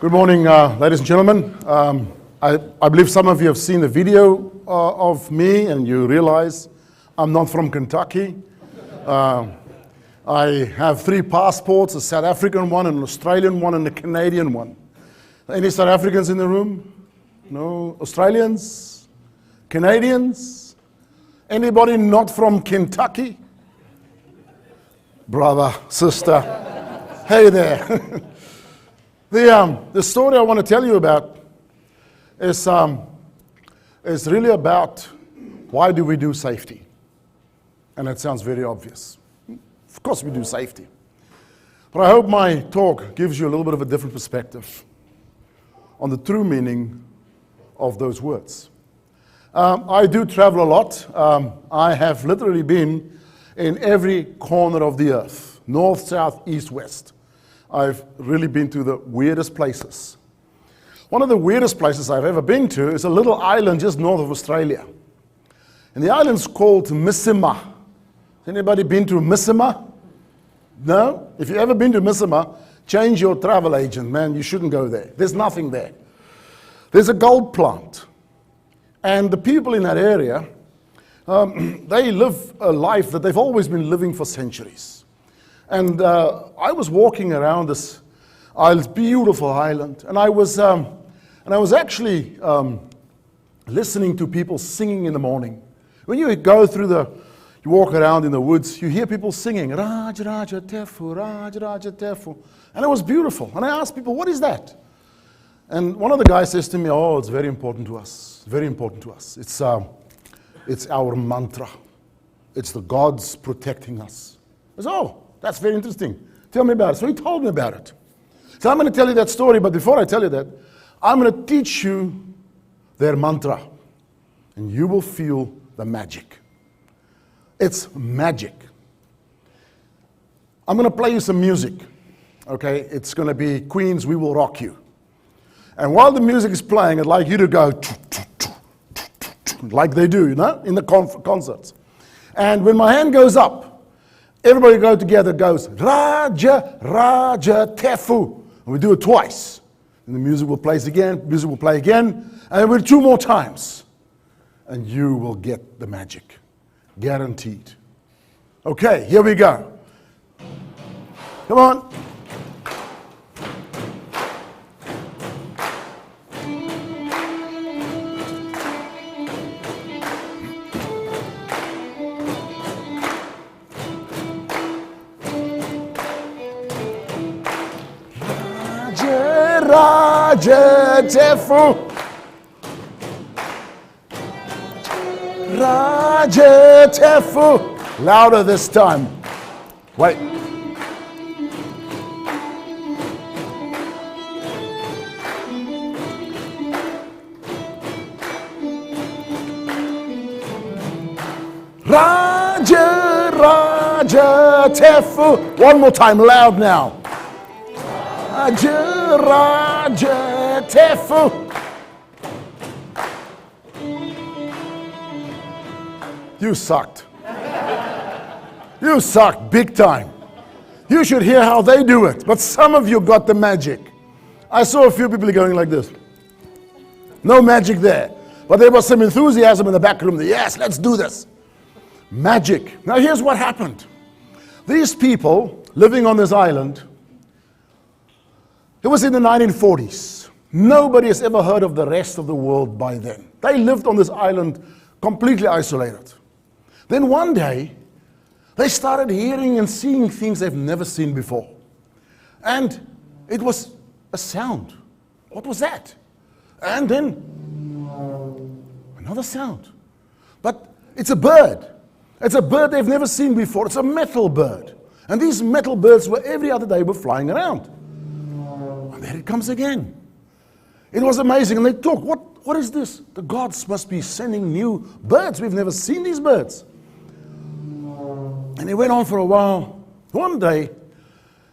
Good morning, ladies and gentlemen. I believe some of you have seen the video of me and you realize I'm not from Kentucky. I have 3 passports, a South African one, an Australian one, and a Canadian one. Any South Africans in the room? No? Australians? Canadians? Anybody not from Kentucky? Brother, sister, hey there. The story I want to tell you about is really about why do we do safety? And it sounds very obvious. Of course we do safety. But I hope my talk gives you a little bit of a different perspective on the true meaning of those words. I do travel a lot. I have literally been in every corner of the earth, north, south, east, west. I've really been to the weirdest places. One of the weirdest places I've ever been to is a little island just north of Australia. And the island's called Missima. Has anybody been to Missima? No? If you've ever been to Missima, change your travel agent, man. You shouldn't go there. There's nothing there. There's a gold plant. And the people in that area, they live a life that they've always been living for centuries. And I was walking around this beautiful island, and I was actually listening to people singing in the morning. When you go through you walk around in the woods, you hear people singing, Raj Raja Tefu, Raj Raja Tefu. And it was beautiful. And I asked people, what is that? And one of the guys says to me, oh, it's very important to us. Very important to us. It's our mantra. It's the gods protecting us. I said, oh, that's very interesting. Tell me about it. So he told me about it. So I'm going to tell you that story, but before I tell you that, I'm going to teach you their mantra, and you will feel the magic. It's magic. I'm going to play you some music, okay? It's going to be Queen's We Will Rock You. And while the music is playing, I'd like you to go like they do, you know, in the concerts. And when my hand goes up, everybody go together, goes, Raja, Raja, Tefu. And we do it twice. And the music will play again, music will play again, and we'll do 2 more times. And you will get the magic. Guaranteed. Okay, here we go. Come on. Raja Tefu, Raja Tefu. Louder this time. Wait. Raja, Raja Tefu. One more time, loud now. Raja, Raja Tefu. You sucked. You sucked big time. You should hear how they do it. But some of you got the magic. I saw a few people going like this. No magic there. But there was some enthusiasm in the back room. Yes, let's do this. Magic. Now here's what happened. These people living on this island, it was in the 1940s. Nobody has ever heard of the rest of the world by then. They lived on this island completely isolated. Then one day, they started hearing and seeing things they've never seen before. And it was a sound. What was that? And then another sound. But it's a bird. It's a bird they've never seen before. It's a metal bird. And these metal birds were every other day were flying around. And there it comes again. It was amazing. And they talked, what is this? The gods must be sending new birds. We've never seen these birds. And it went on for a while. One day,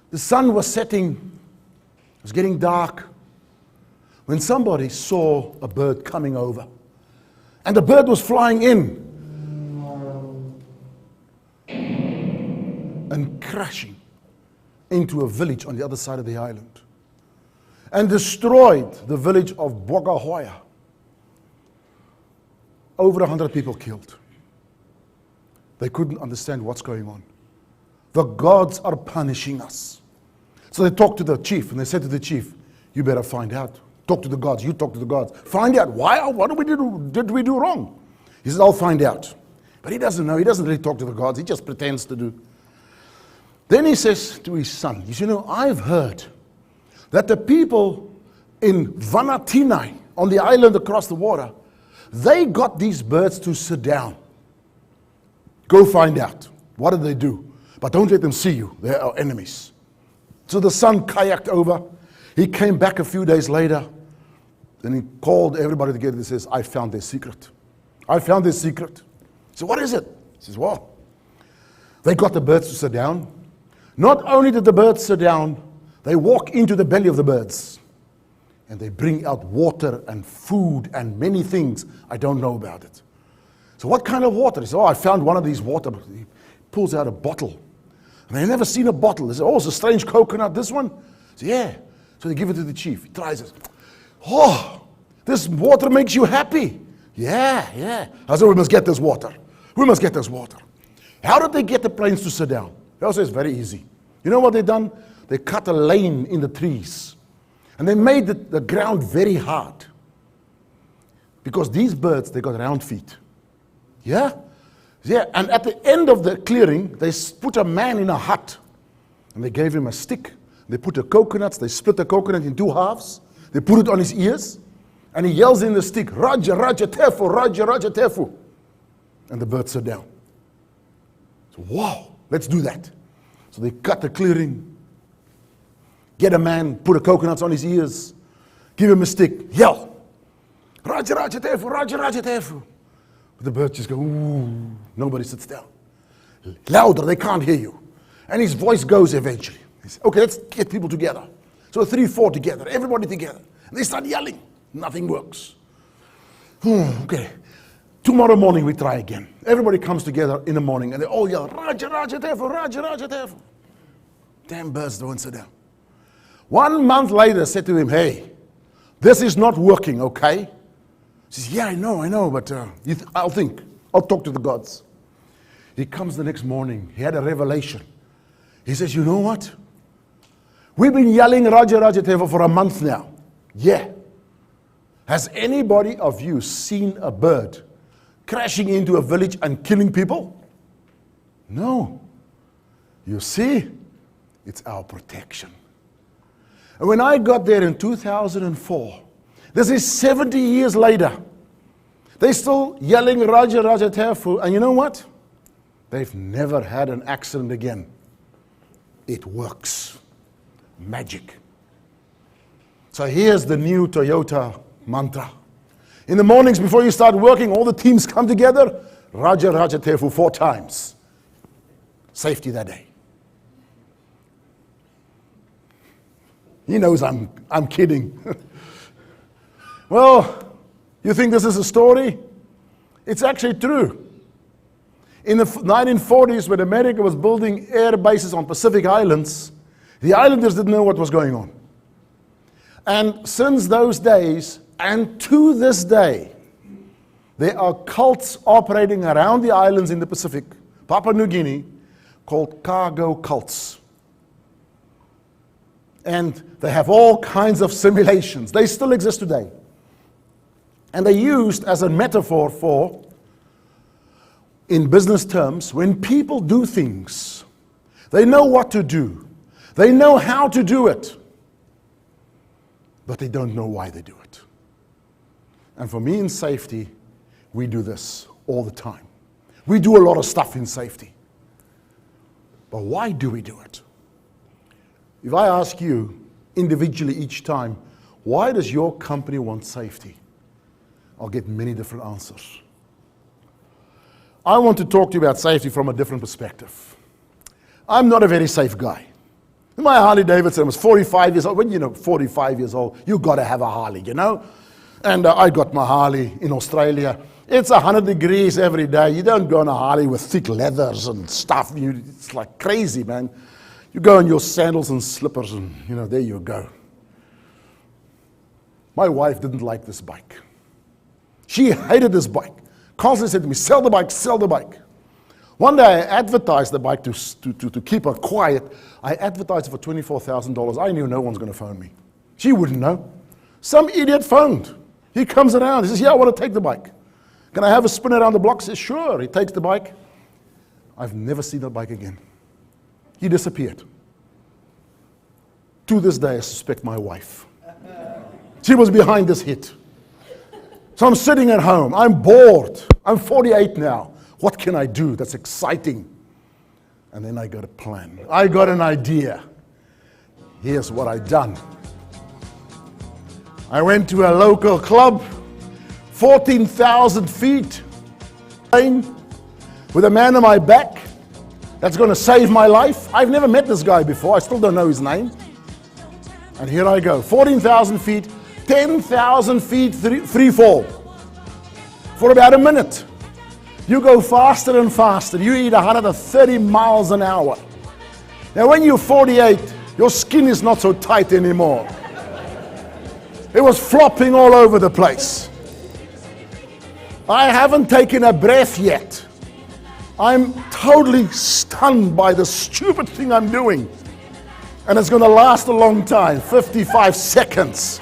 the sun was setting was getting dark when somebody saw a bird coming over. And the bird was flying in and crashing into a village on the other side of the island and destroyed the village of Bogahoya. Over 100 people killed. They couldn't understand what's going on. The gods are punishing us. So they talked to the chief, and they said to the chief, you better find out. Talk to the gods. You talk to the gods. Find out. Why? What did we do wrong? He says, I'll find out. But he doesn't know. He doesn't really talk to the gods. He just pretends to do. Then he says to his son, you know, I've heard that the people in Vanatinai, on the island across the water, they got these birds to sit down. Go find out. What did they do? But don't let them see you. They're our enemies. So the son kayaked over. He came back a few days later. Then he called everybody together and says, I found their secret. I found their secret. He said, what is it? He says, well, they got the birds to sit down. Not only did the birds sit down, they walk into the belly of the birds. And they bring out water and food and many things. I don't know about it. So what kind of water? He said, I found one of these water. He pulls out a bottle. And they've never seen a bottle. They say, it's a strange coconut, this one? He said, yeah. So they give it to the chief. He tries it. Oh, this water makes you happy. Yeah. I said, we must get this water. We must get this water. How did they get the planes to sit down? He also says, very easy. You know what they've done? They cut a lane in the trees. And they made the ground very hard. Because these birds, they got round feet. Yeah, and at the end of the clearing, they put a man in a hut. And they gave him a stick. They put the coconuts, they split the coconut in two halves. They put it on his ears. And he yells in the stick, Raja, Raja, Tefu, Raja, Raja, Tefu. And the birds sit down. So, wow, let's do that. So they cut the clearing. Get a man, put the coconuts on his ears. Give him a stick, yell. Raja, Raja, Tefu, Raja, Raja, Tefu. But the birds just go, ooh, nobody sits down. Louder, they can't hear you. And his voice goes eventually. He says, okay, let's get people together. So 3, 4 together, everybody together. And they start yelling. Nothing works. Okay, tomorrow morning we try again. Everybody comes together in the morning and they all yell, Raja, Raja, Tefu, Raja, Raja, Tefu. Damn birds don't sit down. 1 month later, I said to him, hey, this is not working, okay? He says, yeah, I know, but I'll think. I'll talk to the gods. He comes the next morning. He had a revelation. He says, you know what? We've been yelling Raja Raja Tefu for a month now. Yeah. Has anybody of you seen a bird crashing into a village and killing people? No. You see, it's our protection. And when I got there in 2004, this is 70 years later, they're still yelling Raja Raja Tefu, and you know what? They've never had an accident again. It works. Magic. So here's the new Toyota mantra. In the mornings before you start working, all the teams come together, Raja Raja Tefu 4 times. Safety that day. He knows I'm kidding. Well, you think this is a story? It's actually true. In the 1940s, when America was building air bases on Pacific Islands, the islanders didn't know what was going on. And since those days, and to this day, there are cults operating around the islands in the Pacific, Papua New Guinea, called cargo cults. And they have all kinds of simulations. They still exist today. And they're used as a metaphor for, in business terms, when people do things, they know what to do. They know how to do it. But they don't know why they do it. And for me in safety, we do this all the time. We do a lot of stuff in safety. But why do we do it? If I ask you individually each time, why does your company want safety? I'll get many different answers. I want to talk to you about safety from a different perspective. I'm not a very safe guy. My Harley Davidson was 45 years old. When you're 45 years old, you got to have a Harley, And I got my Harley in Australia. It's 100 degrees every day. You don't go on a Harley with thick leathers and stuff. It's like crazy, man. You go in your sandals and slippers and, there you go. My wife didn't like this bike. She hated this bike. Constantly said to me, sell the bike, sell the bike. One day I advertised the bike to keep her quiet. I advertised it for $24,000. I knew no one's going to phone me. She wouldn't know. Some idiot phoned. He comes around. He says, yeah, I want to take the bike. Can I have a spin around the block? He says, sure. He takes the bike. I've never seen that bike again. He disappeared. To this day, I suspect my wife. She was behind this hit. So I'm sitting at home. I'm bored. I'm 48 now. What can I do? That's exciting. And then I got a plan. I got an idea. Here's what I done. I went to a local club, 14,000 feet, with a man on my back that's going to save my life. I've never met this guy before. I still don't know his name. And here I go, 14,000 feet, 10,000 feet free fall for about a minute. You go faster and faster. You eat 130 miles an hour. Now when you're 48, your skin is not so tight anymore. It was flopping all over the place. I haven't taken a breath yet. I'm totally stunned by the stupid thing I'm doing. And it's going to last a long time, 55 seconds.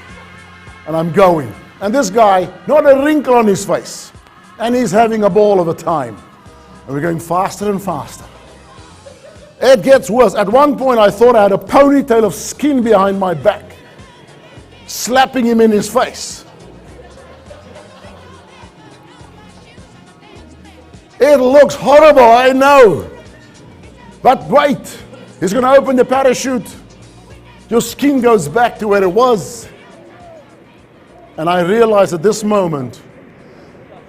And I'm going. And this guy, not a wrinkle on his face. And he's having a ball of a time. And we're going faster and faster. It gets worse. At one point, I thought I had a ponytail of skin behind my back, slapping him in his face. It looks horrible, I know. But wait, he's going to open the parachute. Your skin goes back to where it was. And I realized at this moment,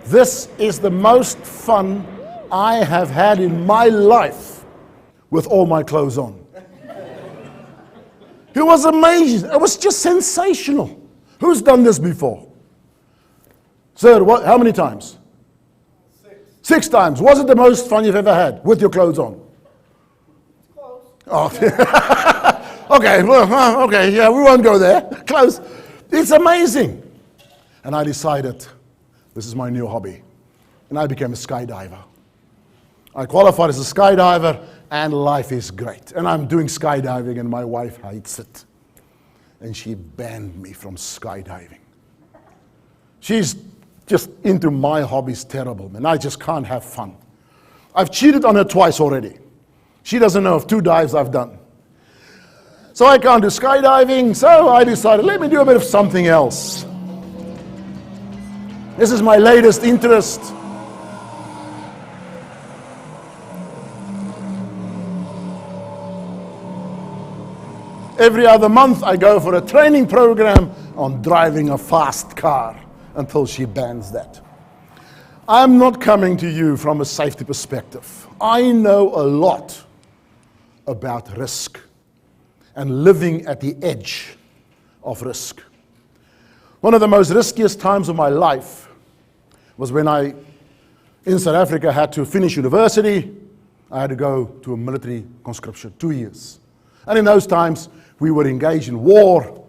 this is the most fun I have had in my life with all my clothes on. It was amazing. It was just sensational. Who's done this before? Sir, how many times? 6 times. Was it the most fun you've ever had with your clothes on? Close. Oh. Okay, well, okay, yeah, we won't go there. Close. It's amazing. And I decided, this is my new hobby. And I became a skydiver. I qualified as a skydiver, and life is great. And I'm doing skydiving, and my wife hates it. And she banned me from skydiving. She's just into my hobbies terrible, man. I just can't have fun. I've cheated on her twice already. She doesn't know of 2 dives I've done. So I can't do skydiving, so I decided, let me do a bit of something else. This is my latest interest. Every other month I go for a training program on driving a fast car until she bans that. I'm not coming to you from a safety perspective. I know a lot about risk and living at the edge of risk. One of the most riskiest times of my life was when I, in South Africa, had to finish university. I had to go to a military conscription, 2 years. And in those times, we were engaged in war.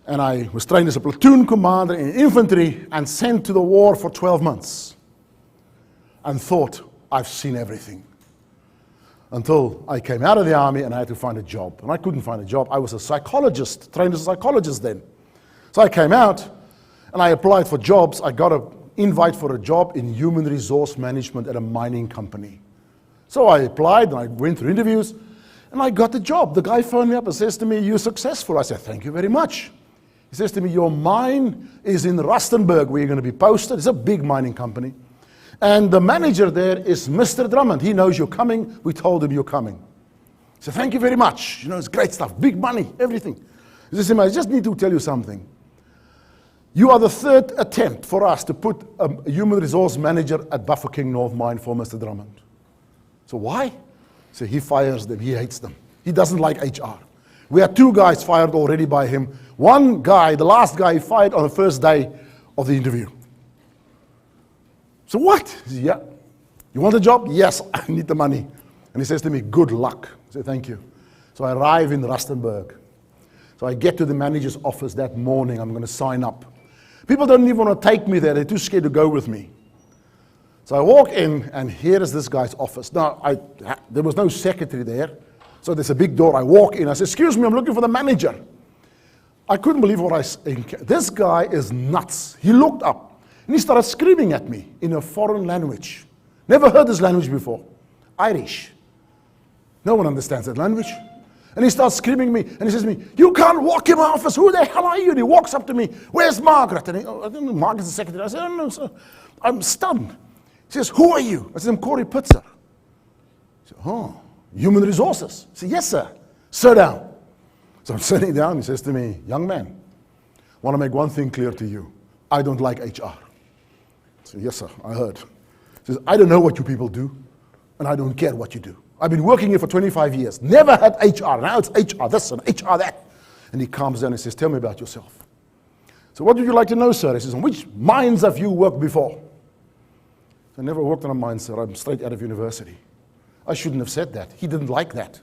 And I was trained as a platoon commander in infantry and sent to the war for 12 months. And thought, I've seen everything. Until I came out of the army and I had to find a job. And I couldn't find a job. I was a psychologist, trained as a psychologist then. So I came out and I applied for jobs. I got an invite for a job in human resource management at a mining company. So I applied and I went through interviews and I got the job. The guy phoned me up and says to me, you're successful. I said, thank you very much. He says to me, your mine is in Rustenburg where you're going to be posted. It's a big mining company. And the manager there is Mr. Drummond. He knows you're coming. We told him you're coming. I said, thank you very much. It's great stuff. Big money, everything. He says, I just need to tell you something. You are the 3rd attempt for us to put a human resource manager at Bafokeng North Mine for Mr. Drummond. So why? So he fires them. He hates them. He doesn't like HR. We had 2 guys fired already by him. One guy, the last guy, he fired on the first day of the interview. So what? He said, yeah. You want a job? Yes, I need the money. And he says to me, good luck. I say, thank you. So I arrive in Rustenburg. So I get to the manager's office that morning. I'm going to sign up. People don't even want to take me there. They're too scared to go with me. So I walk in, and here is this guy's office. Now, there was no secretary there. So there's a big door. I walk in. I say, excuse me, I'm looking for the manager. I couldn't believe what I saw. This guy is nuts. He looked up, and he started screaming at me in a foreign language. Never heard this language before. Irish. No one understands that language. And he starts screaming at me, and he says to me, you can't walk in my office. Who the hell are you? And he walks up to me. Where's Margaret? And I don't know, Margaret's the secretary. I said, I don't know, sir. I'm stunned. He says, who are you? I said, I'm Corrie Pitzer. He said, oh, human resources. I said, yes, sir. Sit down. So I'm sitting down. He says to me, young man, I want to make one thing clear to you. I don't like HR. I said, yes, sir, I heard. He says, I don't know what you people do, and I don't care what you do. I've been working here for 25 years. Never had HR. Now it's HR this and HR that. And he calms down and says, tell me about yourself. So what would you like to know, sir? He says, on which mines have you worked before? I never worked on a mine, sir. I'm straight out of university. I shouldn't have said that. He didn't like that.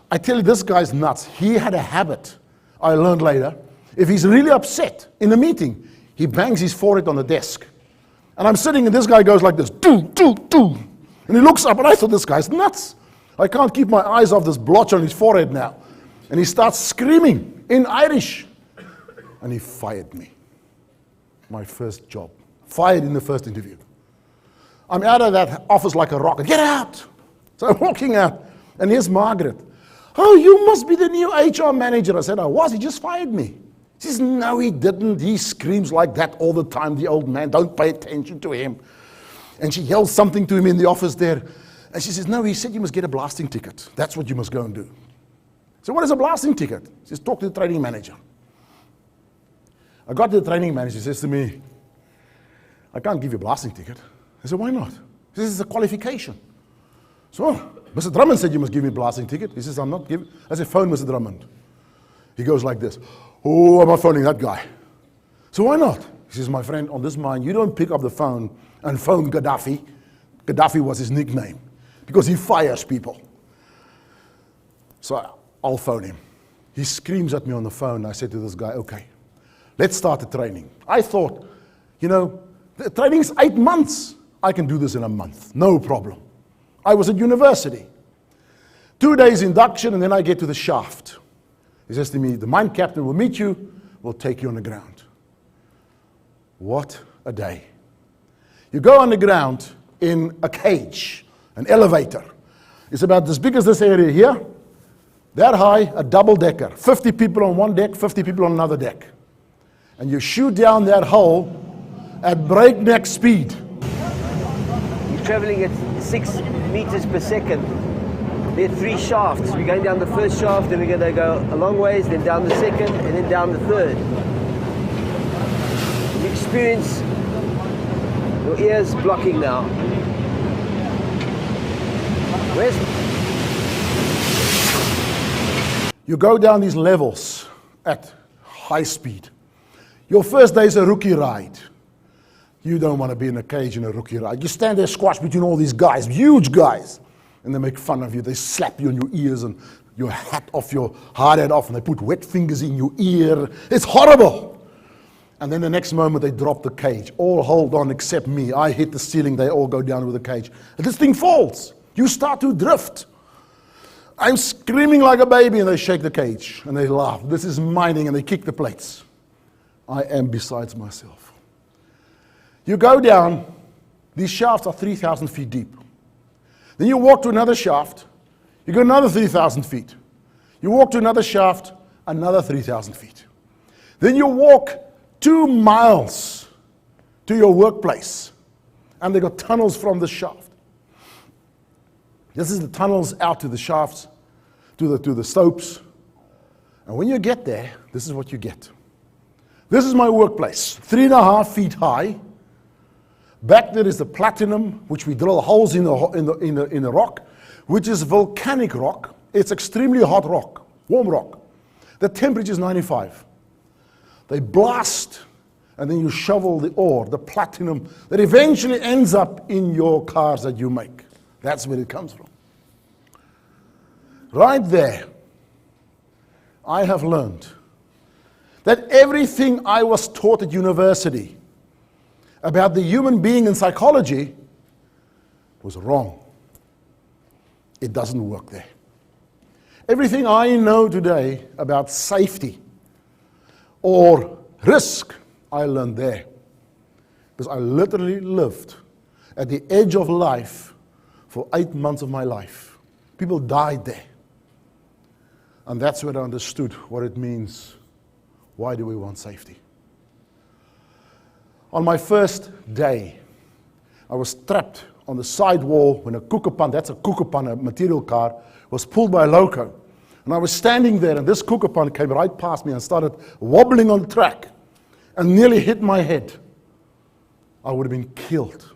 I tell you, this guy's nuts. He had a habit, I learned later. If he's really upset in a meeting, he bangs his forehead on the desk. And I'm sitting and this guy goes like this, doo, doo, doo. And he looks up and I thought, this guy's nuts. I can't keep my eyes off this blotch on his forehead now. And he starts screaming in Irish. And he fired me. My first job. Fired in the first interview. I'm out of that office like a rocket. Get out! So I'm walking out. And here's Margaret. Oh, you must be the new HR manager. I said, I was. He just fired me. She says, no, he didn't. He screams like that all the time, the old man. Don't pay attention to him. And she yells something to him in the office there. And she says, no, he said you must get a blasting ticket. That's what you must go and do. So what is a blasting ticket? She says, talk to the training manager. I got to the training manager. He says to me, I can't give you a blasting ticket. I said, why not? He says, it's a qualification. So, Mr. Drummond said you must give me a blasting ticket. He says, I'm not giving. I said, phone Mr. Drummond. He goes like this. Oh, I'm not phoning that guy. So why not? He says, my friend, on this mine, you don't pick up the phone and phone Gaddafi. Gaddafi was his nickname because he fires people. So I'll phone him. He screams at me on the phone. I said to this guy, okay, let's start the training. I thought, you know, the training's 8 months. I can do this in a month, no problem. I was at university. 2 days induction, and then I get to the shaft. He says to me, the mine captain will meet you, we'll take you on the ground. What a day. You go underground in a cage, an elevator. It's about as big as this area here, that high, a double-decker. 50 people on one deck, 50 people on another deck. And you shoot down that hole at breakneck speed. You're traveling at 6 meters per second. There are 3 shafts. We're going down the first shaft, then we're going to go a long ways, then down the second, and then down the third. You experience your ears blocking now. You go down these levels at high speed. Your first day is a rookie ride. You don't want to be in a cage in a rookie ride. You stand there squashed between all these guys, huge guys, and they make fun of you. They slap you on your ears and your hat off, your hard hat off, and they put wet fingers in your ear. It's horrible. And then the next moment they drop the cage. All hold on except me. I hit the ceiling, they all go down with the cage. And this thing falls. You start to drift. I'm screaming like a baby, and they shake the cage, and they laugh. This is mining, and they kick the plates. I am besides myself. You go down, these shafts are 3,000 feet deep. Then you walk to another shaft, you go another 3,000 feet. You walk to another shaft, another 3,000 feet. Then you walk 2 miles to your workplace, and they got tunnels from the shaft. This is the tunnels out to the shafts, to the stopes. And when you get there, this is what you get. This is my workplace, 3.5 feet high. Back there is the platinum, which we drill holes in the rock, which is volcanic rock. It's extremely hot rock, warm rock. The temperature is 95. They blast, and then you shovel the ore, the platinum, that eventually ends up in your cars that you make. That's where it comes from. Right there, I have learned that everything I was taught at university about the human being and psychology was wrong. It doesn't work there. Everything I know today about safety or risk, I learned there. Because I literally lived at the edge of life for 8 months of my life. People died there. And that's when I understood what it means. Why do we want safety? On my first day, I was trapped on the sidewall when a kookapan, that's a kookapan, a material car, was pulled by a loco. And I was standing there, and this kookapan came right past me and started wobbling on the track and nearly hit my head. I would have been killed.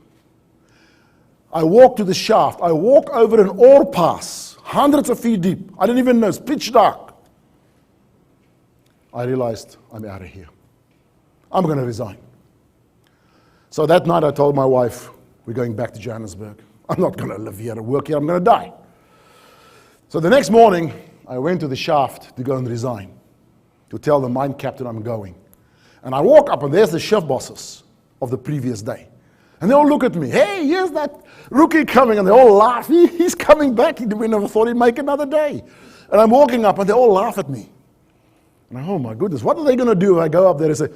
I walked to the shaft. I walk over an ore pass, hundreds of feet deep. I didn't even know, it's pitch dark. I realized, I'm out of here. I'm going to resign. So that night I told my wife, we're going back to Johannesburg. I'm not going to live here and work here, I'm going to die. So the next morning, I went to the shaft to go and resign, to tell the mine captain I'm going. And I walk up, and there's the shift bosses of the previous day. And they all look at me, hey, here's that rookie coming, and they all laugh. He's coming back, we never thought he'd make another day. And I'm walking up, and they all laugh at me. And oh my goodness, what are they going to do if I go up there and say,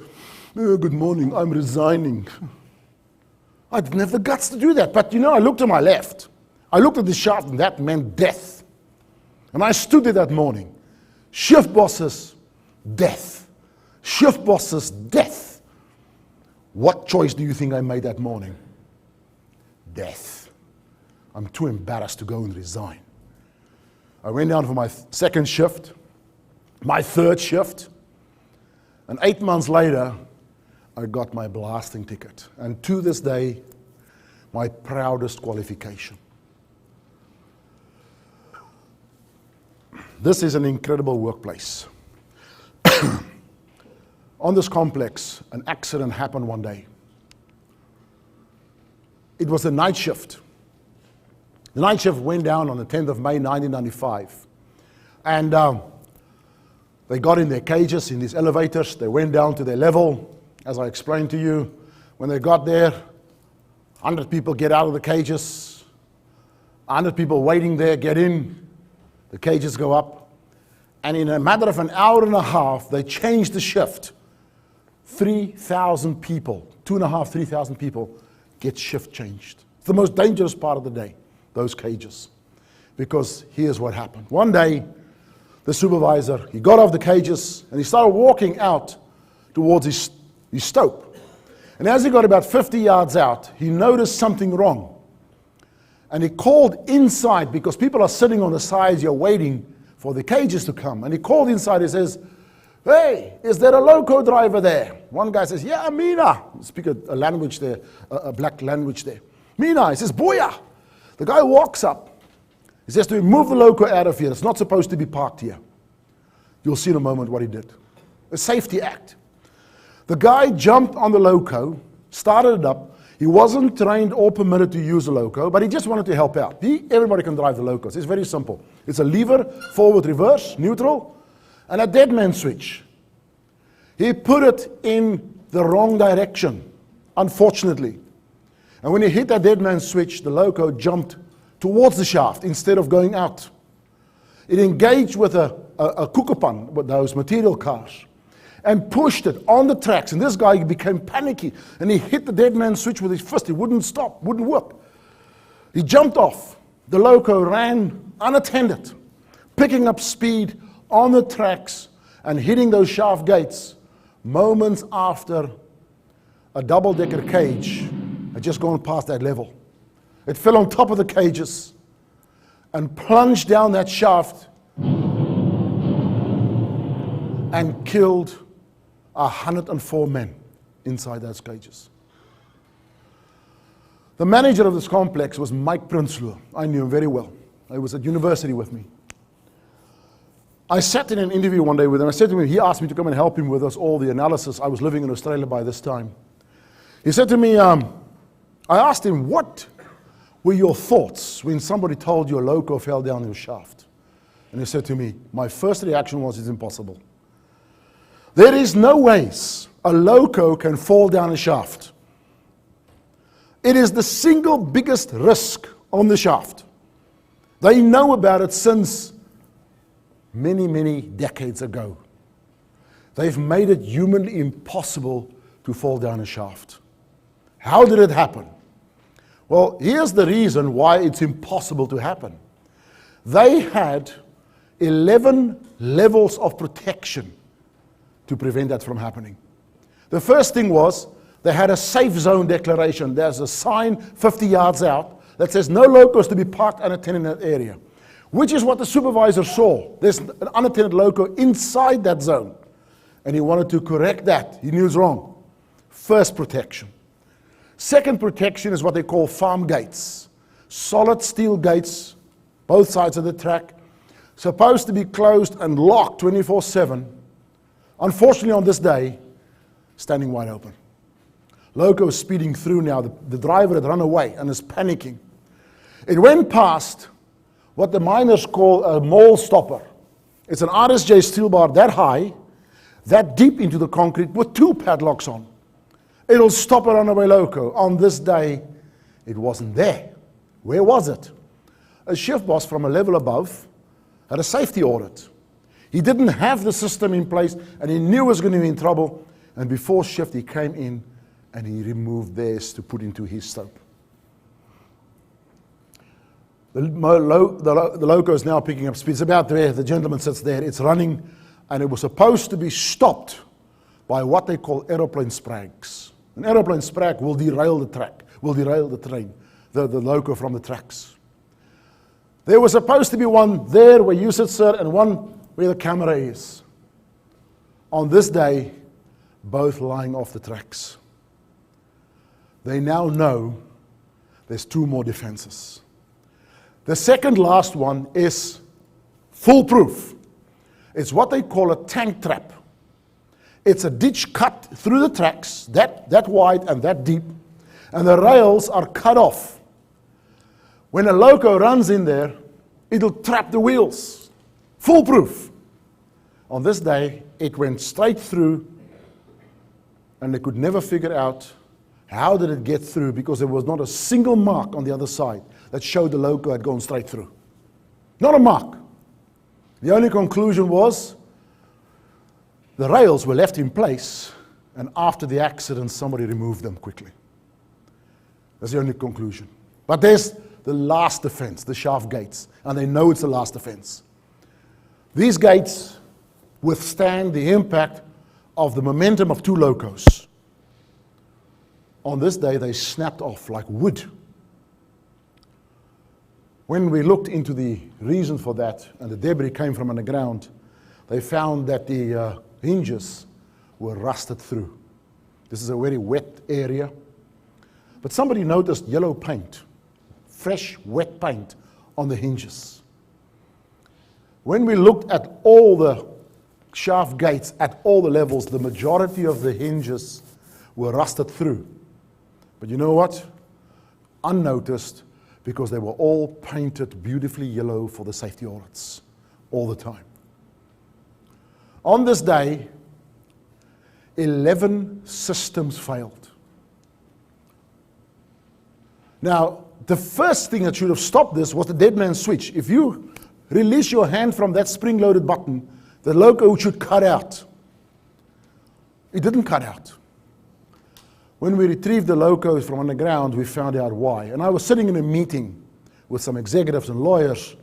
oh, good morning, I'm resigning? I didn't have the guts to do that. But you know, I looked to my left. I looked at the shaft, and that meant death. And I stood there that morning. Shift bosses, death. Shift bosses, death. What choice do you think I made that morning? Death. I'm too embarrassed to go and resign. I went down for my second shift, my third shift, and 8 months later, I got my blasting ticket. And to this day, my proudest qualification. This is an incredible workplace. On this complex, an accident happened one day. It was a night shift. The night shift went down on the 10th of May, 1995. And they got in their cages, in these elevators. They went down to their level. As I explained to you, when they got there, 100 people get out of the cages. 100 people waiting there get in. The cages go up. And in a matter of an hour and a half, they changed the shift. 3,000 people, 2,500, 3,000 people get shift changed. It's the most dangerous part of the day, those cages. Because here's what happened. One day, the supervisor, he got off the cages and he started walking out towards his stope. And as he got about 50 yards out, he noticed something wrong. And he called inside, because people are sitting on the sides, you're waiting for the cages to come. And he called inside, he says, hey, is there a loco driver there? One guy says, yeah, Mina. Speak a language there, a black language there. Mina, he says, Boya. The guy walks up. He says to him, move the loco out of here. It's not supposed to be parked here. You'll see in a moment what he did. A safety act. The guy jumped on the loco, started it up. He wasn't trained or permitted to use the loco, but he just wanted to help out. Everybody can drive the locos. It's very simple. It's a lever, forward, reverse, neutral, and a dead man switch. He put it in the wrong direction, unfortunately. And when he hit that dead man switch, the loco jumped towards the shaft instead of going out. It engaged with a kookapan, with those material cars, and pushed it on the tracks. And this guy became panicky, and he hit the dead man switch with his fist. It wouldn't stop, wouldn't work. He jumped off. The loco ran unattended, picking up speed on the tracks and hitting those shaft gates moments after a double-decker cage had just gone past that level. It fell on top of the cages and plunged down that shaft and killed 104 men inside those cages. The manager of this complex was Mike Prinsloo. I knew him very well. He was at university with me. I sat in an interview one day with him. I said to him, he asked me to come and help him with us all the analysis. I was living in Australia by this time. He said to me, I asked him, what were your thoughts when somebody told you a loco fell down your shaft? And he said to me, my first reaction was, it's impossible. There is no ways a loco can fall down a shaft. It is the single biggest risk on the shaft. They know about it since many, many decades ago. They've made it humanly impossible to fall down a shaft. How did it happen? Well, here's the reason why it's impossible to happen. They had 11 levels of protection to prevent that from happening. The first thing was they had a safe zone declaration. There's a sign 50 yards out that says no locos to be parked unattended in that area, which is what the supervisor saw. There's an unattended loco inside that zone, and he wanted to correct that. He knew it was wrong. First protection. Second protection is what they call farm gates. Solid steel gates, both sides of the track, supposed to be closed and locked 24/7. Unfortunately, on this day, standing wide open. Loco is speeding through now. The driver had run away and is panicking. It went past what the miners call a mole stopper. It's an RSJ steel bar that high, that deep into the concrete with 2 padlocks on. It'll stop a runaway loco. On this day, it wasn't there. Where was it? A shift boss from a level above had a safety audit. He didn't have the system in place, and he knew he was going to be in trouble. And before shift, he came in and he removed theirs to put into his stope. The loco is now picking up speed. It's about there. The gentleman sits there. It's running, and it was supposed to be stopped by what they call aeroplane sprags. An aeroplane sprag will derail the track, will derail the train, the loco from the tracks. There was supposed to be one there where you sit, sir, and one where the camera is. On this day, both lying off the tracks. They now know there's 2 more defenses. The second last one is foolproof. It's what they call a tank trap. It's a ditch cut through the tracks, that wide and that deep, and the rails are cut off. When a loco runs in there, it'll trap the wheels. Foolproof. On this day, it went straight through, and they could never figure out how did it get through, because there was not a single mark on the other side that showed the loco had gone straight through. Not a mark. The only conclusion was the rails were left in place, and after the accident, somebody removed them quickly. That's the only conclusion. But there's the last defense, the shaft gates, and they know it's the last defense. These gates withstand the impact of the momentum of 2 locos. On this day, they snapped off like wood. When we looked into the reason for that, and the debris came from underground, they found that the hinges were rusted through. This is a very wet area. But somebody noticed yellow paint, fresh, wet paint on the hinges. When we looked at all the shaft gates at all the levels, the majority of the hinges were rusted through. But you know what? Unnoticed, because they were all painted beautifully yellow for the safety audits all the time. On this day, 11 systems failed. Now, the first thing that should have stopped this was the dead man's switch. If you release your hand from that spring-loaded button, the loco should cut out. It didn't cut out. When we retrieved the locos from underground, we found out why. And I was sitting in a meeting with some executives and lawyers,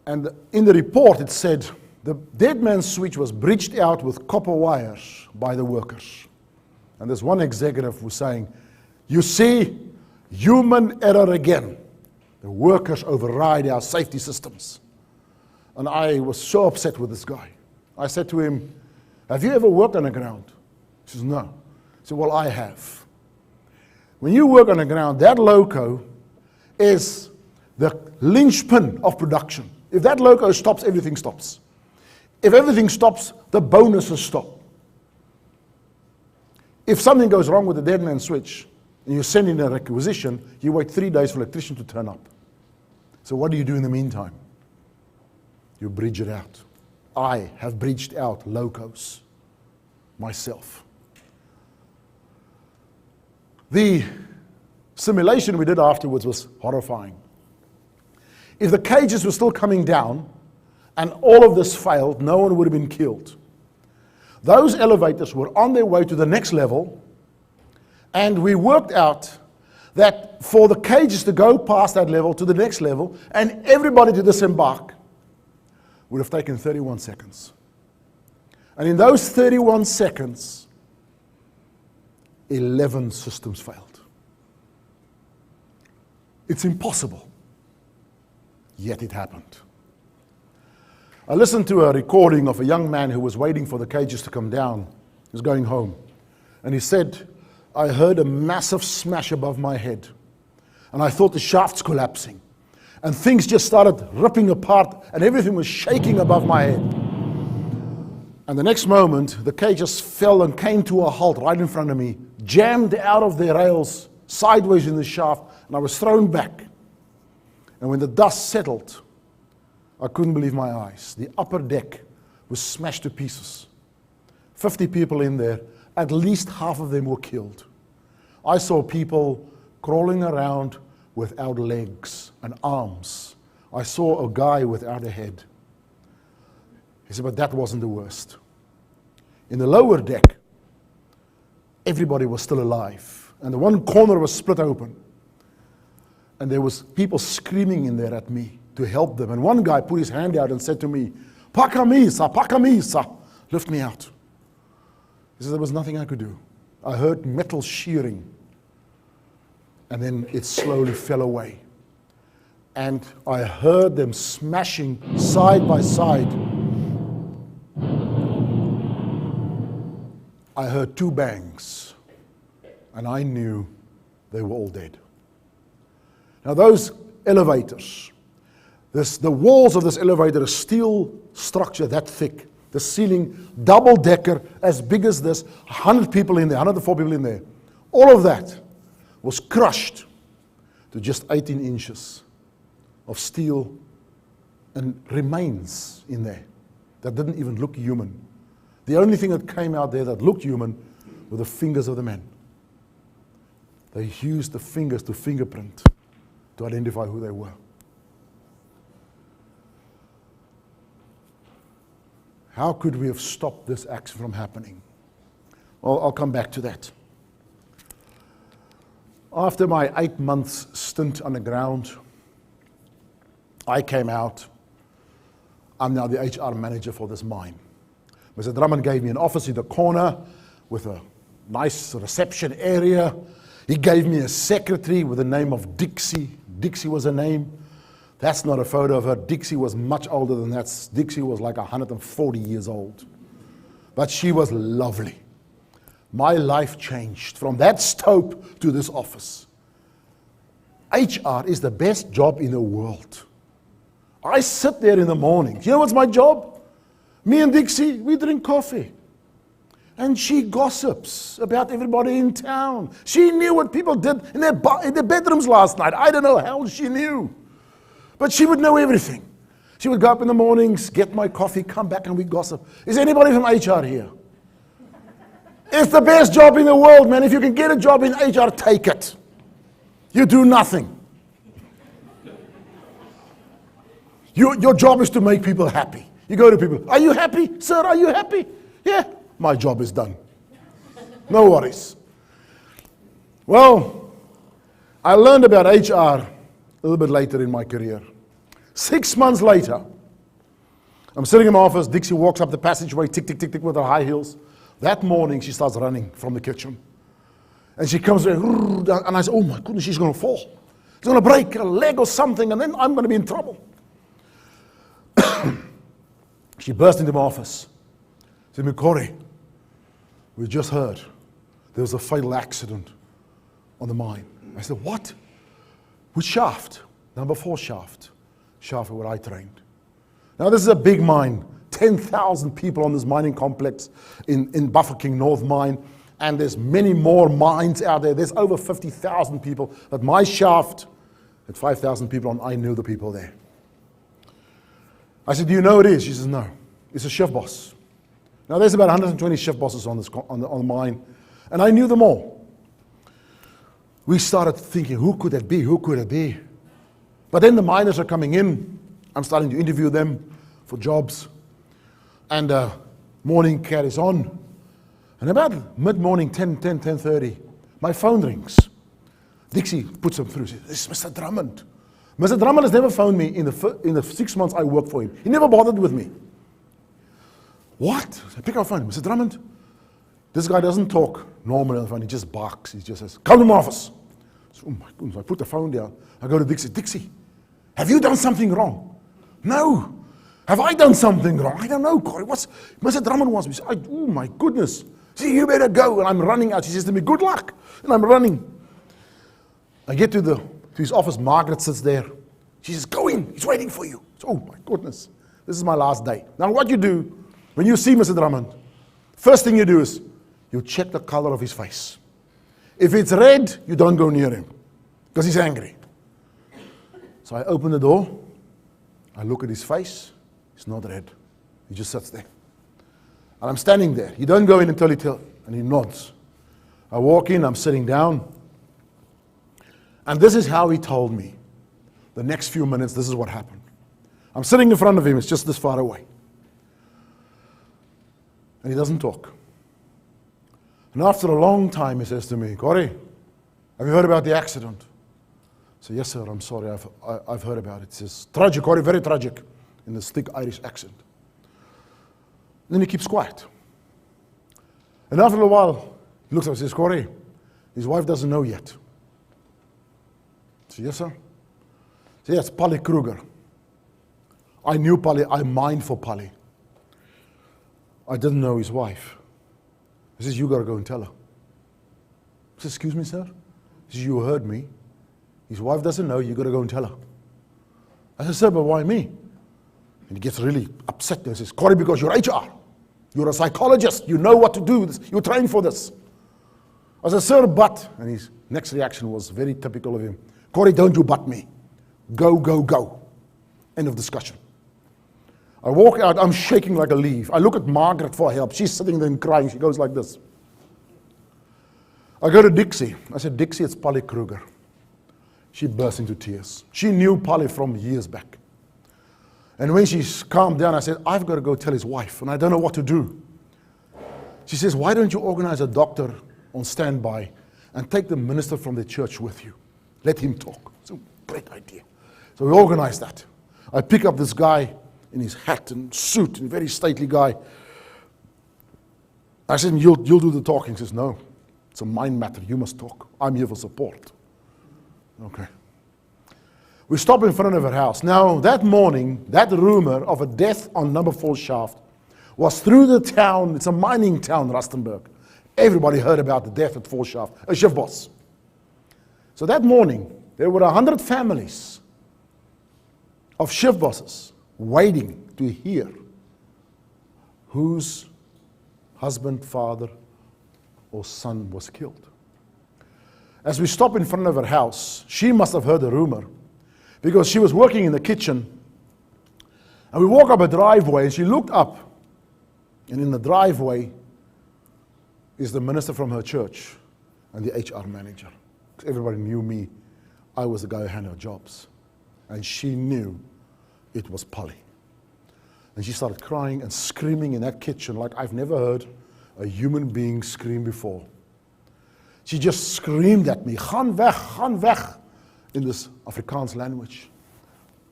and in the report it said the dead man's switch was bridged out with copper wires by the workers. And there's one executive who was saying, you see, human error again. The workers override our safety systems. And I was so upset with this guy. I said to him, have you ever worked underground? He says, no. I said, well, I have. When you work underground, that loco is the linchpin of production. If that loco stops, everything stops. If everything stops, the bonuses stop. If something goes wrong with the dead man switch, and you send in a requisition, you wait 3 days for an electrician to turn up. So what do you do in the meantime? You bridge it out. I have bridged out locos myself. The simulation we did afterwards was horrifying. If the cages were still coming down and all of this failed, no one would have been killed. Those elevators were on their way to the next level, and we worked out that for the cages to go past that level to the next level and everybody to disembark would have taken 31 seconds. And in those 31 seconds, 11 systems failed. It's impossible, yet it happened. I listened to a recording of a young man who was waiting for the cages to come down. He was going home. And he said, I heard a massive smash above my head. And I thought the shaft's collapsing. And things just started ripping apart and everything was shaking above my head. And the next moment, the cage just fell and came to a halt right in front of me, jammed out of the rails, sideways in the shaft, and I was thrown back. And when the dust settled, I couldn't believe my eyes. The upper deck was smashed to pieces. 50 people in there, at least half of them were killed. I saw people crawling around without legs and arms. I saw a guy without a head. He said, but that wasn't the worst. In the lower deck, everybody was still alive. And the one corner was split open. And there was people screaming in there at me to help them. And one guy put his hand out and said to me, Pakamisa, lift me out. He said, there was nothing I could do. I heard metal shearing. And then it slowly fell away. And I heard them smashing side by side. I heard 2 bangs. And I knew they were all dead. Now those elevators, the walls of this elevator are steel structure that thick. The ceiling, double decker, as big as this, 100 people in there, 104 people in there. All of that was crushed to just 18 inches of steel and remains in there that didn't even look human. The only thing that came out there that looked human were the fingers of the men. They used the fingers to fingerprint to identify who they were. How could we have stopped this accident from happening? Well, I'll come back to that. After my 8 months stint underground, I came out. I'm now the HR manager for this mine. Mr. Drummond gave me an office in the corner with a nice reception area. He gave me a secretary with the name of Dixie. Dixie was her name. That's not a photo of her. Dixie was much older than that. Dixie was like 140 years old. But she was lovely. My life changed from that stope to this office. HR is the best job in the world. I sit there in the morning. You know what's my job? Me and Dixie, we drink coffee. And she gossips about everybody in town. She knew what people did in their bedrooms last night. I don't know how she knew. But she would know everything. She would go up in the mornings, get my coffee, come back and we gossip. Is anybody from HR here? It's the best job in the world, man. If you can get a job in HR, take it. You do nothing. Your job is to make people happy. You go to people, are you happy? Sir, are you happy? Yeah, my job is done. No worries. Well, I learned about HR a little bit later in my career. 6 months later, I'm sitting in my office. Dixie walks up the passageway, tick, tick, tick, tick, with her high heels. That morning, she starts running from the kitchen. And she comes in, and I say, oh my goodness, she's going to fall. She's going to break a leg or something, and then I'm going to be in trouble. She burst into my office. She said, Corrie, we just heard there was a fatal accident on the mine. I said, what? Which shaft? Number 4 shaft. Shaft where I trained. Now this is a big mine, 10,000 people on this mining complex in Bafokeng North Mine, and there's many more mines out there. There's over 50,000 people, but my shaft had 5,000 people, and I knew the people there. I said, do you know who it is? She says, no. It's a shift boss. Now, there's about 120 shift bosses on the mine, and I knew them all. We started thinking, who could it be? Who could it be? But then the miners are coming in. I'm starting to interview them for jobs. And morning carries on. And about mid-morning, 10:30, my phone rings. Dixie puts him through. She says, this is Mr. Drummond. Mr. Drummond has never phoned me in the 6 months I worked for him. He never bothered with me. What? I pick up the phone. Mr. Drummond, this guy doesn't talk normally on the phone. He just barks. He just says, come to my office. So, oh my goodness, I put the phone down. I go to Dixie. Dixie, have you done something wrong? No. Have I done something wrong? I don't know, Corrie. What's Mr. Drummond wants me? Oh my goodness. See, you better go. And I'm running out. She says to me, good luck. And I'm running. I get to his office. Margaret sits there. She says, go in. He's waiting for you. So, oh my goodness. This is my last day. Now what you do when you see Mr. Drummond, first thing you do is you check the color of his face. If it's red, you don't go near him because he's angry. So I open the door. I look at his face. It's not red. He just sits there. And I'm standing there. You don't go in until he tells, and he nods. I walk in, I'm sitting down. And this is how he told me. The next few minutes, this is what happened. I'm sitting in front of him, it's just this far away. And he doesn't talk. And after a long time, he says to me, Corrie, have you heard about the accident? I say, yes, sir, I'm sorry, I've heard about it. He says, tragic, Corrie, very tragic, in this thick Irish accent. Then he keeps quiet. And after a while, he looks up and says, Corrie, his wife doesn't know yet. I say, yes, sir. I say, yes, Polly Kruger. I knew Polly, I mined for Polly. I didn't know his wife. He says, you got to go and tell her. I says, excuse me, sir? He says, you heard me. His wife doesn't know, you got to go and tell her. I said, sir, but why me? And he gets really upset. He says, Corrie, because you're HR. You're a psychologist. You know what to do. You train for this. I said, sir, but. And his next reaction was very typical of him. Corrie, don't you but me. Go, go, go. End of discussion. I walk out. I'm shaking like a leaf. I look at Margaret for help. She's sitting there and crying. She goes like this. I go to Dixie. I said, Dixie, it's Polly Kruger. She burst into tears. She knew Polly from years back. And when she's calmed down, I said, I've got to go tell his wife, and I don't know what to do. She says, why don't you organize a doctor on standby and take the minister from the church with you? Let him talk. It's a great idea. So we organized that. I pick up this guy in his hat and suit, and very stately guy. I said, you'll do the talking. He says, no, it's a mind matter. You must talk. I'm here for support. Okay. We stop in front of her house. Now, that morning, that rumor of a death on number 4 shaft was through the town. It's a mining town, Rustenburg. Everybody heard about the death at 4 shaft, a shift boss. So that morning, there were 100 families of shift bosses waiting to hear whose husband, father, or son was killed. As we stop in front of her house, she must have heard the rumor because she was working in the kitchen. And we walk up a driveway, and she looked up, and in the driveway is the minister from her church and the HR manager. Everybody knew me. I was the guy who handed her jobs. And she knew it was Polly. And she started crying and screaming in that kitchen like I've never heard a human being scream before. She just screamed at me, gaan weg, in this Afrikaans language.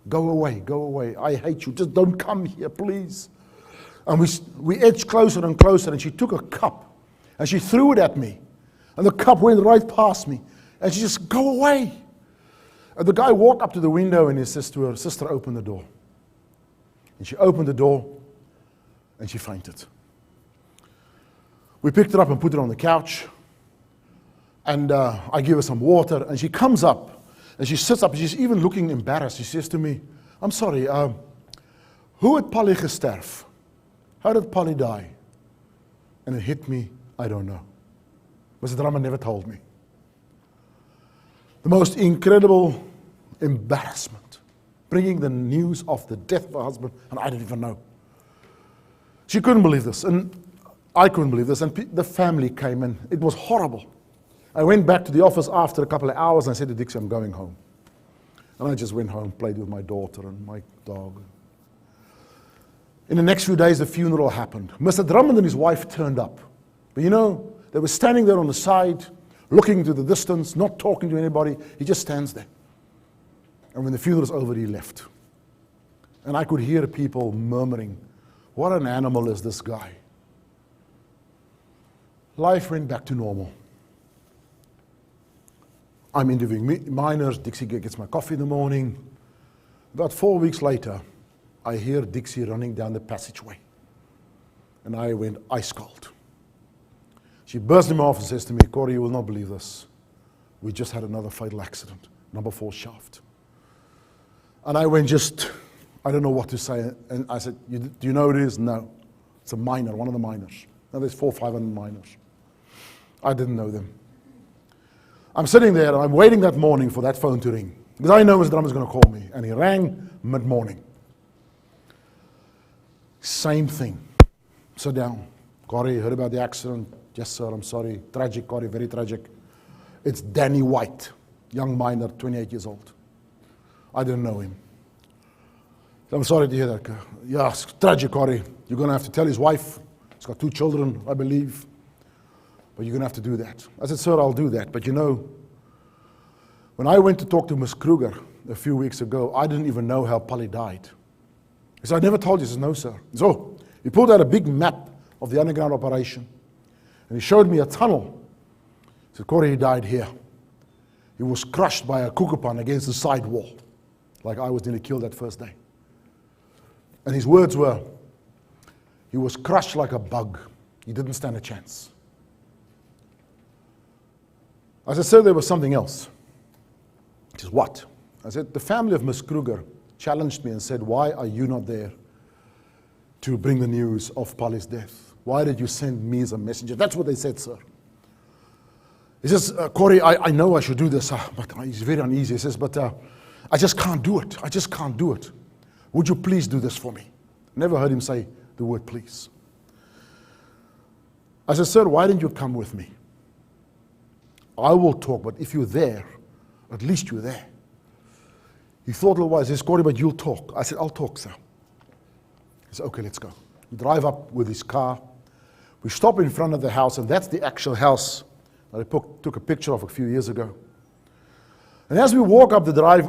Go away, I hate you, just don't come here, please. And we edged closer and closer, and she took a cup, and she threw it at me. And the cup went right past me, and she just, go away. And the guy walked up to the window, and he says to her, sister, open the door. And she opened the door, and she fainted. We picked her up and put her on the couch. And I give her some water, and she comes up, and she sits up, and she's even looking embarrassed. She says to me, I'm sorry, who had Polly gesterf? How did Polly die? And it hit me, I don't know. Mr. Drummond never told me. The most incredible embarrassment, bringing the news of the death of her husband, and I didn't even know. She couldn't believe this, and I couldn't believe this, and the family came, and it was horrible. I went back to the office after a couple of hours, and I said to Dixie, I'm going home. And I just went home, played with my daughter and my dog. In the next few days, the funeral happened. Mr. Drummond and his wife turned up. But you know, they were standing there on the side, looking into the distance, not talking to anybody. He just stands there. And when the funeral was over, he left. And I could hear people murmuring, what an animal is this guy? Life went back to normal. I'm interviewing miners. Dixie gets my coffee in the morning. About 4 weeks later, I hear Dixie running down the passageway. And I went ice cold. She burst him off and says to me, Corrie, you will not believe this. We just had another fatal accident, number 4 shaft. And I went I don't know what to say. And I said, do you know who it is? No. It's a miner, one of the miners. Now there's 400 or 500 miners. I didn't know them. I'm sitting there and I'm waiting that morning for that phone to ring. Because I know Mr. Drummond is going to call me. And he rang mid-morning. Same thing. Sit down. Corrie, heard about the accident? Yes, sir, I'm sorry. Tragic, Corrie, very tragic. It's Danny White, young miner, 28 years old. I didn't know him. I'm sorry to hear that. Yeah, it's tragic, Corrie. You're going to have to tell his wife. He's got 2 children, I believe. But you're going to have to do that. I said, sir, I'll do that. But you know, when I went to talk to Miss Kruger a few weeks ago, I didn't even know how Polly died. He said, I never told you. He said, no, sir. So he pulled out a big map of the underground operation. And he showed me a tunnel. He said, Corrie, he died here. He was crushed by a kukupan against the side wall, like I was nearly killed that first day. And his words were, he was crushed like a bug. He didn't stand a chance. I said, sir, there was something else. He says, what? I said, the family of Miss Kruger challenged me and said, why are you not there to bring the news of Polly's death? Why did you send me as a messenger? That's what they said, sir. He says, Corrie, I know I should do this, but he's very uneasy. He says, but I just can't do it. I just can't do it. Would you please do this for me? Never heard him say the word please. I said, sir, why didn't you come with me? I will talk, but if you're there, at least you're there. He thought a little while. He says, Corrie, but you'll talk. I said, I'll talk, sir. He said, okay, let's go. We drive up with his car. We stop in front of the house, and that's the actual house that I took a picture of a few years ago. And as we walk up the drive,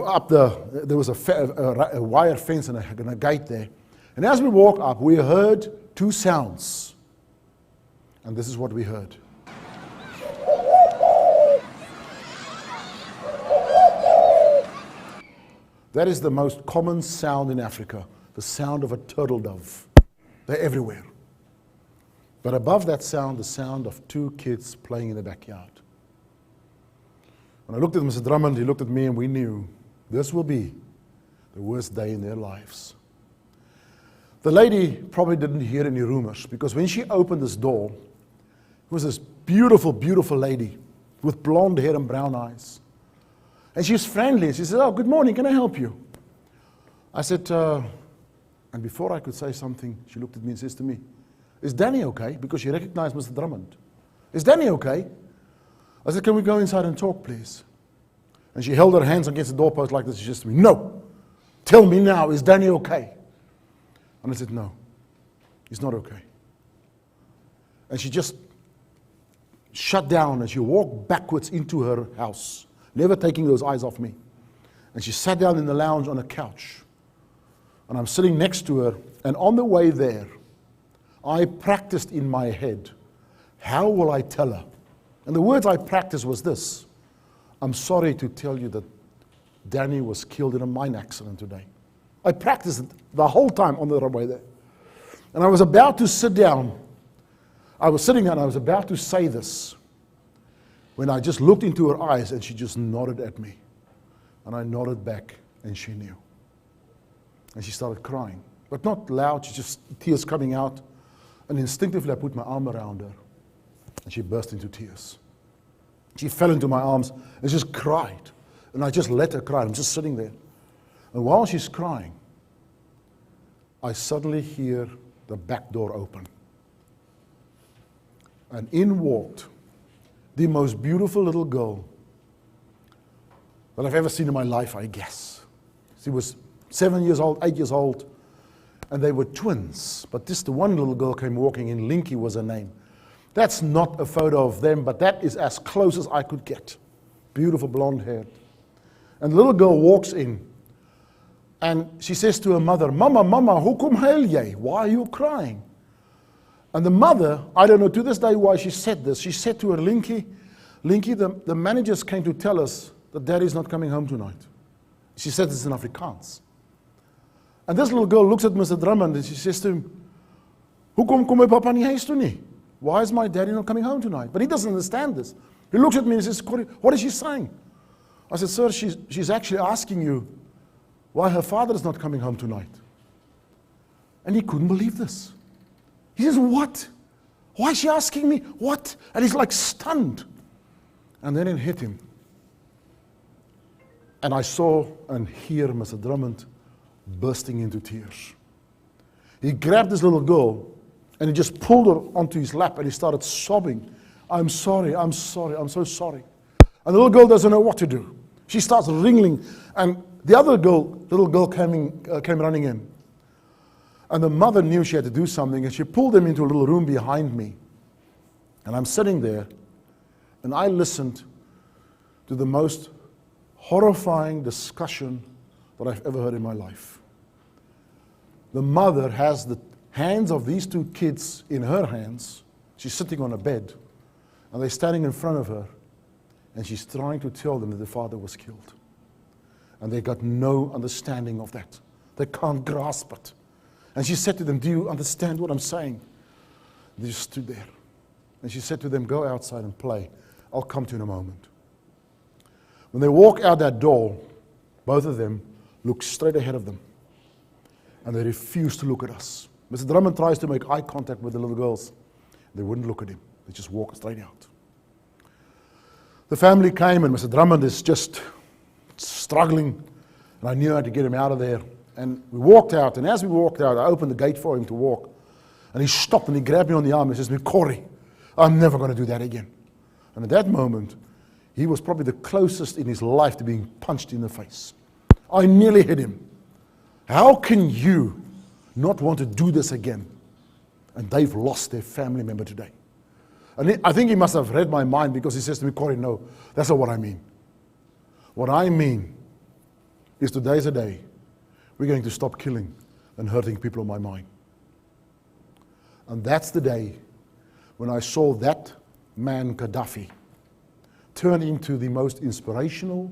there was a wire fence and a gate there. And as we walk up, we heard 2 sounds. And this is what we heard. That is the most common sound in Africa, the sound of a turtle dove. They're everywhere. But above that sound, the sound of 2 kids playing in the backyard. When I looked at Mr. Drummond, he looked at me, and we knew this will be the worst day in their lives. The lady probably didn't hear any rumors, because when she opened this door, it was this beautiful, beautiful lady with blonde hair and brown eyes. And she's friendly. She said, oh, good morning, can I help you? I said, and before I could say something, she looked at me and says to me, is Danny okay? Because she recognized Mr. Drummond. Is Danny okay? I said, can we go inside and talk, please? And she held her hands against the doorpost like this. She said to me, no, tell me now, is Danny okay? And I said, no, he's not okay. And she just shut down and she walked backwards into her house, never taking those eyes off me. And she sat down in the lounge on a couch. And I'm sitting next to her, and on the way there, I practiced in my head, how will I tell her? And the words I practiced was this: I'm sorry to tell you that Danny was killed in a mine accident today. I practiced it the whole time on the way there. And I was about to sit down. I was sitting down, I was about to say this, when I just looked into her eyes and she just nodded at me. And I nodded back and she knew. And she started crying, but not loud, she just tears coming out. And instinctively I put my arm around her, and she burst into tears. She fell into my arms and just cried. And I just let her cry. I'm just sitting there. And while she's crying, I suddenly hear the back door open. And in walked the most beautiful little girl that I've ever seen in my life, I guess. She was 7 years old, 8 years old, and they were twins. But this, the one little girl came walking in, Linky was her name. That's not a photo of them, but that is as close as I could get. Beautiful blonde hair. And the little girl walks in, and she says to her mother, Mama, Mama, hoekom huil jy? Why are you crying? And the mother, I don't know to this day why she said this, she said to her, Linky, the managers came to tell us that Daddy's not coming home tonight. She said this in Afrikaans. And this little girl looks at Mr. Drummond and she says to him, hoekom kom my papa nie huis toe nie? Why is my daddy not coming home tonight? But he doesn't understand this. He looks at me and says, Corrie, what is she saying? I said, sir, she's actually asking you why her father is not coming home tonight. And he couldn't believe this. He says, what? Why is she asking me? What? And he's like stunned. And then it hit him. And I saw and hear Mr. Drummond bursting into tears. He grabbed this little girl and he just pulled her onto his lap and he started sobbing. I'm sorry, I'm sorry, I'm so sorry. And the little girl doesn't know what to do. She starts wriggling, and the other little girl came running in. And the mother knew she had to do something, and she pulled them into a little room behind me. And I'm sitting there, and I listened to the most horrifying discussion that I've ever heard in my life. The mother has the hands of these two kids in her hands. She's sitting on a bed, and they're standing in front of her, and she's trying to tell them that the father was killed. And they got no understanding of that. They can't grasp it. And she said to them, do you understand what I'm saying? They just stood there. And she said to them, go outside and play. I'll come to you in a moment. When they walk out that door, both of them look straight ahead of them. And they refuse to look at us. Mr. Drummond tries to make eye contact with the little girls. They wouldn't look at him. They just walk straight out. The family came, and Mr. Drummond is just struggling. And I knew I had to get him out of there. And we walked out, and as we walked out, I opened the gate for him to walk. And he stopped, and he grabbed me on the arm, and he says, Corrie, I'm never going to do that again. And at that moment, he was probably the closest in his life to being punched in the face. I nearly hit him. How can you not want to do this again? And they've lost their family member today. And I think he must have read my mind, because he says to me, Corrie, no, that's not what I mean. What I mean is today's a day we're going to stop killing and hurting people on my mind. And that's the day when I saw that man, Gaddafi, turn into the most inspirational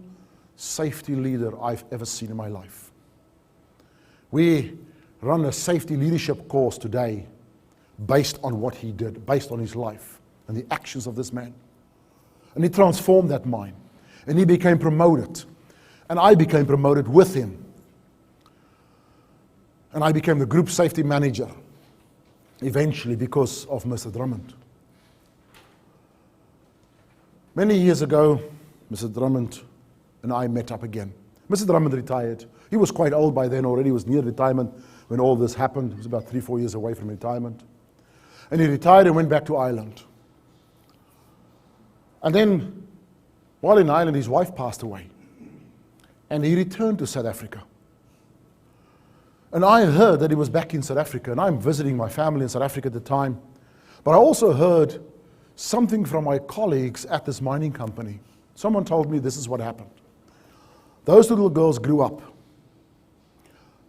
safety leader I've ever seen in my life. We run a safety leadership course today based on what he did, based on his life and the actions of this man. And he transformed that mind. And he became promoted. And I became promoted with him. And I became the group safety manager, eventually, because of Mr. Drummond. Many years ago, Mr. Drummond and I met up again. Mr. Drummond retired. He was quite old by then already. He was near retirement when all this happened. He was about 3-4 years away from retirement. And he retired and went back to Ireland. And then, while in Ireland, his wife passed away. And he returned to South Africa. And I heard that he was back in South Africa, and I'm visiting my family in South Africa at the time. But I also heard something from my colleagues at this mining company. Someone told me this is what happened. Those two little girls grew up.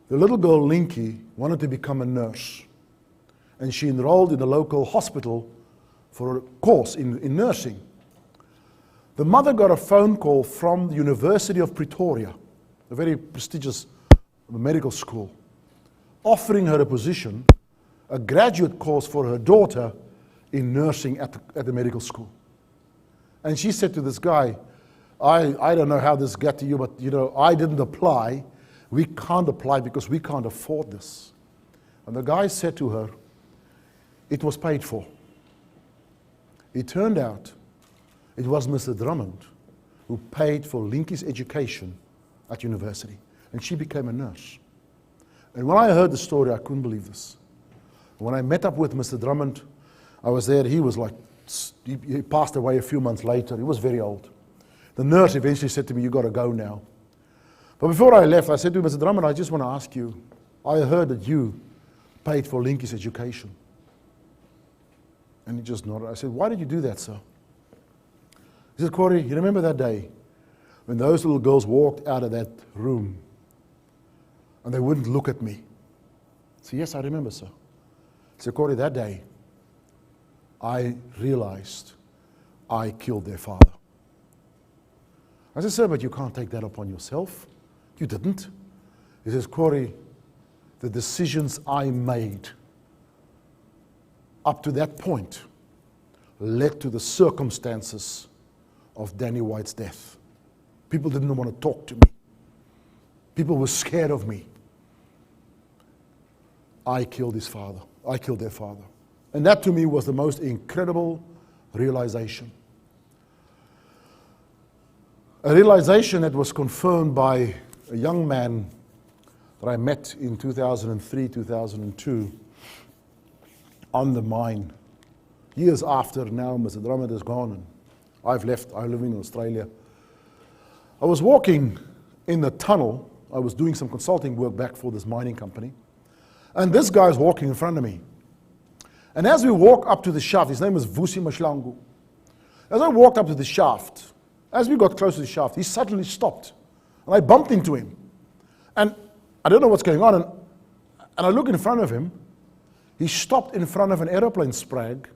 The little girl, Linky, wanted to become a nurse. And she enrolled in the local hospital for a course in nursing. The mother got a phone call from the University of Pretoria, a very prestigious medical school, offering her a position, a graduate course for her daughter in nursing at the medical school. And she said to this guy, I don't know how this got to you, but I didn't apply. We can't apply because we can't afford this. And the guy said to her, it was paid for. It turned out it was Mr. Drummond who paid for Linky's education at university, and she became a nurse. And when I heard the story, I couldn't believe this. When I met up with Mr. Drummond, I was there. He was like, he passed away a few months later. He was very old. The nurse eventually said to me, "You got to go now." But before I left, I said to Mr. Drummond, "I just want to ask you, I heard that you paid for Linky's education." And he just nodded. I said, "Why did you do that, sir?" He said, "Corrie, you remember that day when those little girls walked out of that room and they wouldn't look at me?" I said, "Yes, I remember, sir." He said, "Corrie, that day I realized I killed their father." I said, "Sir, but you can't take that upon yourself. You didn't." He says, "Corrie, the decisions I made up to that point led to the circumstances of Danny White's death. People didn't want to talk to me. People were scared of me. I killed his father. I killed their father." And that to me was the most incredible realization. A realization that was confirmed by a young man that I met in 2003, 2002 on the mine. Years after now, Mr. Drummond is gone and I've left. I live in Australia. I was walking in the tunnel. I was doing some consulting work back for this mining company. And this guy's walking in front of me. And as we walk up to the shaft, his name is Vusi Mashlangu. As I walked up to the shaft, as we got close to the shaft, he suddenly stopped. And I bumped into him. And I don't know what's going on. And I look in front of him. He stopped in front of an aeroplane sprag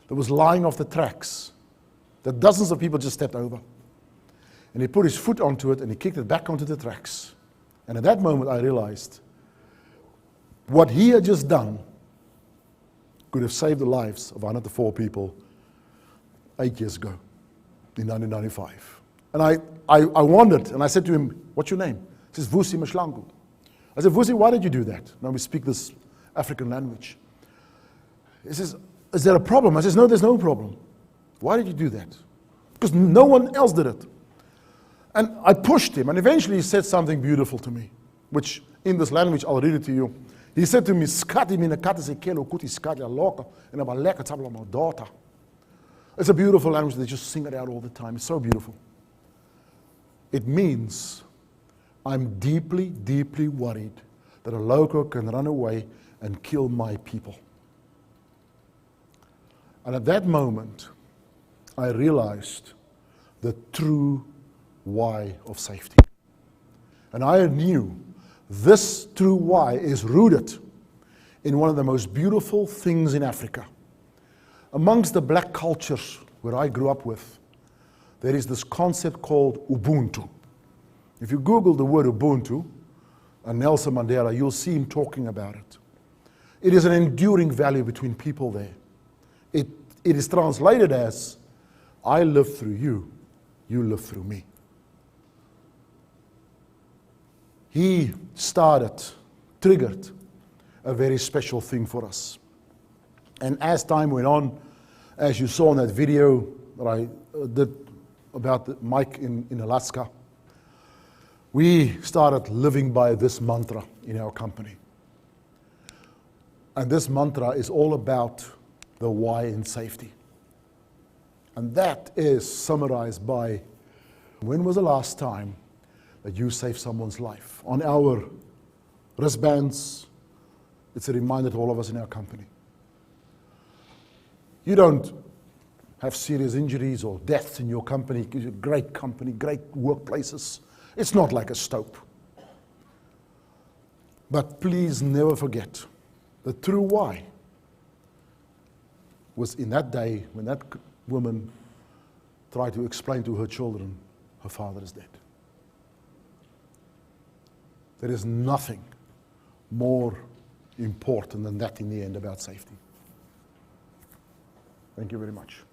that was lying off the tracks that dozens of people just stepped over. And he put his foot onto it and he kicked it back onto the tracks. And at that moment I realized what he had just done could have saved the lives of 104 people 8 years ago, in 1995. And I wondered, and I said to him, "What's your name?" He says, "Vusi Mashlangu." I said, "Vusi, why did you do that?" Now we speak this African language. He says, "Is there a problem?" I says, "No, there's no problem." "Why did you do that?" "Because no one else did it." And I pushed him, and eventually he said something beautiful to me, which in this language, I'll read it to you. He said to me, "Skati mina kata se kelo kuti skati aloka and abaleka tabla my daughter." It's a beautiful language. They just sing it out all the time. It's so beautiful. It means I'm deeply, deeply worried that a loco can run away and kill my people. And at that moment, I realized the true why of safety. And I knew this true why is rooted in one of the most beautiful things in Africa. Amongst the black cultures where I grew up with, there is this concept called Ubuntu. If you Google the word Ubuntu and Nelson Mandela, you'll see him talking about it. It is an enduring value between people there. It is translated as, "I live through you, you live through me." He triggered a very special thing for us. And as time went on, as you saw in that video that I did about Mike in Alaska, we started living by this mantra in our company. And this mantra is all about the why in safety. And that is summarized by, when was the last time that you saved someone's life? On our wristbands, it's a reminder to all of us in our company. You don't have serious injuries or deaths in your company. It's a great company, great workplaces. It's not like a Stope. But please never forget, the true why was in that day when that woman tried to explain to her children, her father is dead. There is nothing more important than that in the end about safety. Thank you very much.